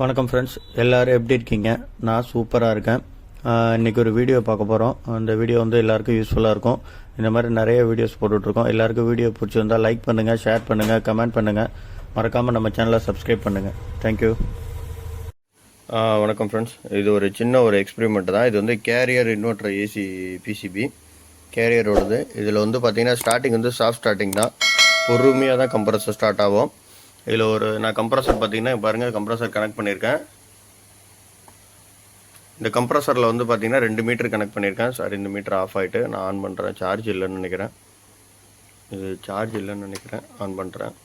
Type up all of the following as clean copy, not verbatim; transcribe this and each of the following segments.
வணக்கம் ஃப்ரெண்ட்ஸ், எல்லோரும் எப்படி இருக்கீங்க? நான் சூப்பராக இருக்கேன். இன்றைக்கி ஒரு வீடியோ பார்க்க போகிறோம். அந்த வீடியோ வந்து எல்லாருக்கும் யூஸ்ஃபுல்லாக இருக்கும். இந்த மாதிரி நிறைய வீடியோஸ் போட்டுட்ருக்கோம். எல்லாருக்கும் வீடியோ பிடிச்சிருந்தால் லைக் பண்ணுங்கள், ஷேர் பண்ணுங்கள், கமெண்ட் பண்ணுங்கள். மறக்காமல் நம்ம சேனலை சப்ஸ்கிரைப் பண்ணுங்கள். தேங்க்யூ. வணக்கம் ஃப்ரெண்ட்ஸ், இது ஒரு சின்ன ஒரு எக்ஸ்பெரிமெண்ட் தான். இது வந்து கேரியர் இன்வெர்டர் ஏசி பிசிபி கேரியரோடது. இதில் வந்து பார்த்திங்கன்னா ஸ்டார்டிங் வந்து சாஃப்ட் ஸ்டார்டிங் தான். பொறுமையாக தான் கம்ப்ரஸர் ஸ்டார்ட் ஆகும். இதில் நான் கம்ப்ரஸர் பார்த்தீங்கன்னா பாருங்கள், கம்ப்ரஸர் கனெக்ட் பண்ணியிருக்கேன். இந்த கம்ப்ரஸரில் வந்து பார்த்தீங்கன்னா 2 மீட்டர் கனெக்ட் பண்ணியிருக்கேன். சாரி, இந்த மீட்டர் ஆஃப் ஆகிட்டு நான் ஆன் பண்ணுறேன். சார்ஜ் இல்லைன்னு நினைக்கிறேன். ஆன் பண்ணுறேன்.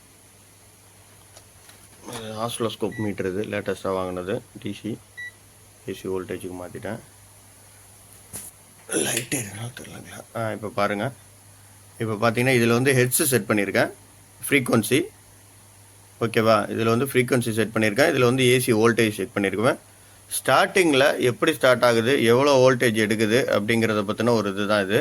இது ஆஸ்லோஸ்கோப் மீட்டர், இது லேட்டஸ்ட்டாக வாங்கினது. ஏசி வோல்டேஜுக்கு மாற்றிட்டேன். லைட்டு எதுனாலும் தெரியலங்களா? இப்போ பாருங்கள். இப்போ பார்த்தீங்கன்னா இதில் வந்து ஹெட்ஸு செட் பண்ணியிருக்கேன், ஃப்ரீக்வன்சி. ஓகேவா? இதில் வந்து ஃப்ரீக்வன்சி செட் பண்ணியிருக்கேன். இதில் வந்து ஏசி வோல்டேஜ் செட் பண்ணியிருக்கேன். ஸ்டார்டிங்கில் எப்படி ஸ்டார்ட் ஆகுது, எவ்வளோ வோல்டேஜ் எடுக்குது அப்படிங்கிறத பற்றின ஒரு இது தான் இது.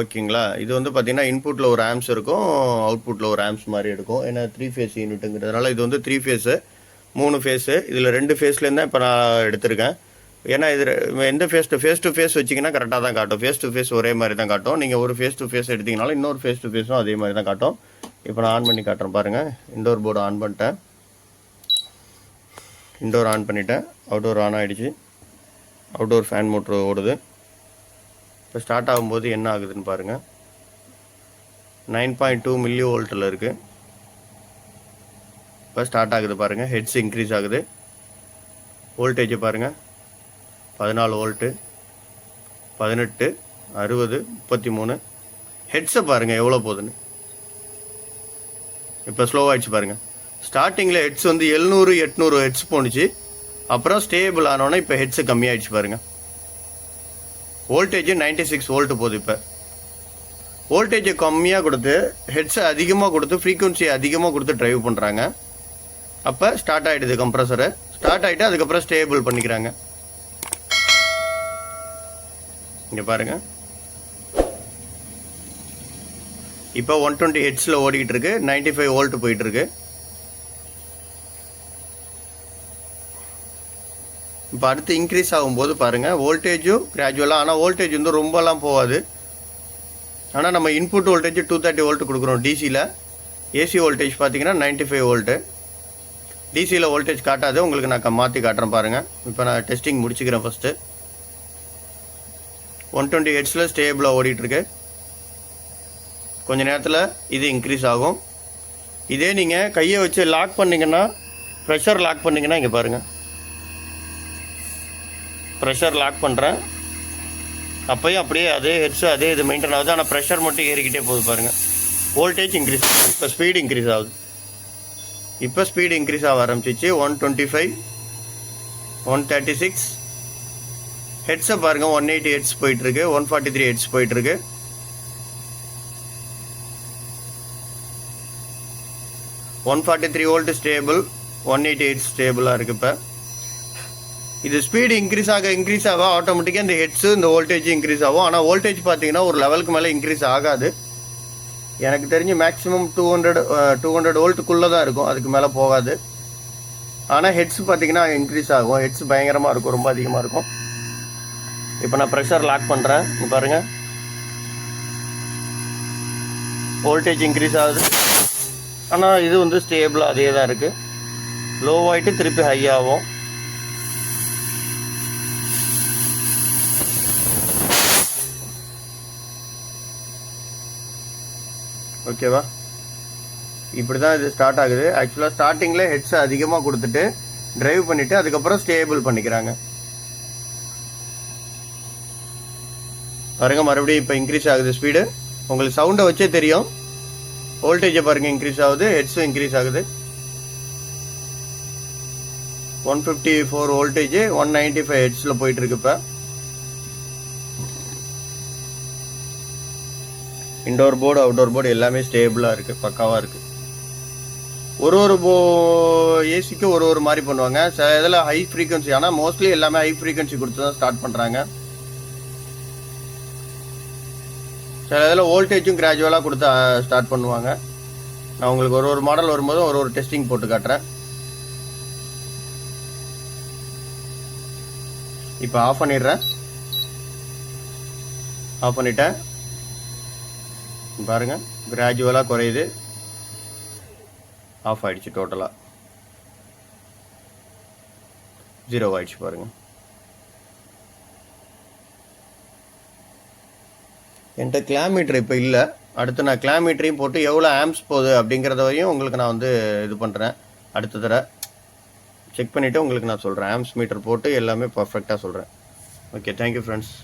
ஓகேங்களா? இது வந்து பார்த்திங்கன்னா இன்புட்டில் ஒரு ஆம்ஸ் இருக்கும், அவுட்புட்டில் ஒரு ஆம்ஸ் மாதிரி இருக்கும். ஏன்னா 3 ஃபேஸ் யூனிட்டுங்கிறதுனால இது வந்து 3 ஃபேஸு, 3 ஃபேஸு. இதில் 2 ஃபேஸ்லேருந்து தான் இப்போ நான் எடுத்திருக்கேன். ஏன்னா இது எந்த ஃபேஸ் டு ஃபேஸ் வச்சிங்கன்னா கரெக்டாக தான் காட்டும். ஃபேஸ் டு ஃபேஸ் ஒரே மாதிரி தான் காட்டும். நீங்கள் ஒரு ஃபேஸ் டு ஃபேஸ் எடுத்திங்கனாலும் இன்னொரு ஃபேஸ் டு ஃபேஸும் அதே மாதிரி தான் காட்டும். இப்போ நான் ஆன் பண்ணி காட்டுறேன் பாருங்கள். இன்டோர் போர்டு ஆன் பண்ணிட்டேன். இன்டோர் ஆன் பண்ணிட்டேன். அவுட்டோர் ஆன் ஆகிடுச்சு. அவுட்டோர் ஃபேன் மோட்ரு ஓடுது. இப்போ ஸ்டார்ட் ஆகும்போது என்ன ஆகுதுன்னு பாருங்கள். 9.2 மில்லி வோல்ட்டில் இருக்குது. இப்போ ஸ்டார்ட் ஆகுது பாருங்கள். ஹெட்ஸ் இன்க்ரீஸ் ஆகுது. வோல்டேஜ் பாருங்கள், 14 வோல்ட்டு, 18, 60, 33. ஹெட்ஸை பாருங்கள் எவ்வளோ போகுதுன்னு. இப்போ ஸ்லோ ஆகிடுச்சு பாருங்கள். ஸ்டார்டிங்கில் ஹெட்ஸ் வந்து 700, 800 ஹெட்ஸ் போணுச்சு. அப்புறம் ஸ்டேபிள் ஆனோன்னா இப்போ ஹெட்ஸு கம்மியாகிடுச்சு பாருங்கள். வோல்டேஜ் 96 வோல்ட்டு போகுது. இப்போ வோல்டேஜை கம்மியாக கொடுத்து ஹெட்ஸை அதிகமாக கொடுத்து ஃப்ரீக்குவன்சியை அதிகமாக கொடுத்து ட்ரைவ் பண்ணுறாங்க. அப்போ ஸ்டார்ட் ஆகிடுது கம்ப்ரஸரு. ஸ்டார்ட் ஆகிட்டு அதுக்கப்புறம் ஸ்டேபிள் பண்ணிக்கிறாங்க. இங்கே பாருங்கள். இப்போ 120 ஹெட்ஸில் ஓடிக்கிட்டு இருக்கு. 95 வோல்ட் போயிட்டுருக்கு. இப்போ அடுத்து இன்க்ரீஸ் ஆகும்போது பாருங்கள், வோல்டேஜும் கிராஜுவலாக, ஆனால் வோல்டேஜ் வந்து ரொம்பலாம் போகாது. ஆனால் நம்ம இன்புட் வோல்டேஜ் 230 வோல்ட் கொடுக்குறோம் டிசியில். ஏசி வோல்டேஜ் பார்த்தீங்கன்னா 95 வோல்ட்டு. டிசியில் வோல்டேஜ் காட்டாது. உங்களுக்கு நான் மாற்றி காட்டுறேன் பாருங்கள். இப்போ நான் டெஸ்டிங் முடிச்சுக்கிறேன். ஃபஸ்ட்டு 120 ஹெட்ஸில் ஸ்டேபிளாக ஓடிட்டுருக்கு. கொஞ்ச நேரத்தில் இது இன்க்ரீஸ் ஆகும். இதே நீங்கள் கையை வச்சு லாக் பண்ணிங்கன்னா, ப்ரெஷர் லாக் பண்ணிங்கன்னா, இங்கே பாருங்கள், ப்ரெஷர் லாக் பண்ணுறேன். அப்போயும் அப்படியே அதே ஹெட்ஸு அதே இது மெயின்டைன் ஆகுது. ஆனால் ப்ரெஷர் மட்டும் ஏறிக்கிட்டே போகுது பாருங்கள். Voltage increase. இப்போ ஸ்பீடு இன்க்ரீஸ் ஆகுது. இப்போ ஸ்பீடு இன்க்ரீஸ் ஆக ஆரம்பிச்சிச்சு. 125, 136 ஹெட்ஸை பாருங்கள். 180 ஹெட்ஸ் போயிட்டுருக்கு. 143 ஹெட்ஸ் போயிட்டுருக்கு. 143 வோல்ட் ஸ்டேபிள், 180 ஹெட்ஸ் ஸ்டேபிளாக இருக்குது. இப்போ இது ஸ்பீடு இன்க்ரீஸ் ஆக ஆட்டோமேட்டிக்காக இந்த ஹெட்ஸு இந்த வோல்டேஜ் இன்க்ரீஸ் ஆகும். ஆனால் வோல்டேஜ் பார்த்தீங்கன்னா ஒரு லெவலுக்கு மேலே இன்க்ரீஸ் ஆகாது. எனக்கு தெரிஞ்சு மேக்ஸிமம் 200 வோல்ட்டுக்குள்ளே தான் இருக்கும், அதுக்கு மேலே போகாது. ஆனால் ஹெட்ஸ் பார்த்தீங்கன்னா இன்க்ரீஸ் ஆகும். ஹெட்ஸ் பயங்கரமாக இருக்கும், ரொம்ப அதிகமாக இருக்கும். இப்போ நான் ப்ரெஷர் லாக் பண்ணுறேன். இப்போ பாருங்கள், வோல்டேஜ் இன்க்ரீஸ் ஆகுது. ஆனால் இது வந்து ஸ்டேபிளாக அதே தான் இருக்குது. லோ ஆகிட்டு திருப்பி ஹை ஆகும். ஓகேவா? இப்படி தான் இது ஸ்டார்ட் ஆகுது. ஆக்சுவலாக ஸ்டார்டிங்கில் ஹெட்ஸை அதிகமாக கொடுத்துட்டு ட்ரைவ் பண்ணிவிட்டு அதுக்கப்புறம் ஸ்டேபிள் பண்ணிக்கிறாங்க. பாருங்க, மறுபடியும் இப்போ இன்க்ரீஸ் ஆகுது ஸ்பீடு. உங்களுக்கு சவுண்டை வச்சே தெரியும். வோல்டேஜை பாருங்கள், இன்க்ரீஸ் ஆகுது. ஹெட்ஸும் இன்க்ரீஸ் ஆகுது. 154 வோல்டேஜ் 195 ஹெட்ஸில் போயிட்டுருக்கு. இப்போ இன்டோர் போர்டு, அவுட்டோர் போர்டு எல்லாமே ஸ்டேபிளாக இருக்குது, பக்காவாக இருக்குது. ஒரு ஏசிக்கு ஒரு மாதிரி பண்ணுவாங்க. சில இதில் ஹை ஃப்ரீக்வன்சி, ஆனால் மோஸ்ட்லி எல்லாமே ஹை ஃப்ரீக்வன்சி கொடுத்து தான் ஸ்டார்ட் பண்ணுறாங்க. சில இதில் வோல்டேஜும் கிராஜுவலாக கொடுத்து ஸ்டார்ட் பண்ணுவாங்க. நான் உங்களுக்கு ஒரு மாடல் வரும்போது ஒரு டெஸ்டிங் போட்டு காட்டுறேன். இப்போ ஆஃப் பண்ணிடுறேன். ஆஃப் பண்ணிட்டேன். பாருங்கள் கிராஜுவலாக குறையுது. ஆஃப் ஆகிடுச்சு. டோட்டலாக 0 ஆகிடுச்சு பாருங்கள். என்கிட்ட கிலோமீட்டர் இப்போ இல்லை. அடுத்து நான் கிலோமீட்டரையும் போட்டு எவ்வளோ ஆம்ஸ் போகுது அப்படிங்கிறதையும் உங்களுக்கு நான் வந்து இது பண்ணுறேன். அடுத்த தடவை செக் பண்ணிவிட்டு உங்களுக்கு நான் சொல்கிறேன். ஆம்ஸ் மீட்டர் போட்டு எல்லாமே பர்ஃபெக்டாக சொல்கிறேன். Okay, thank you friends.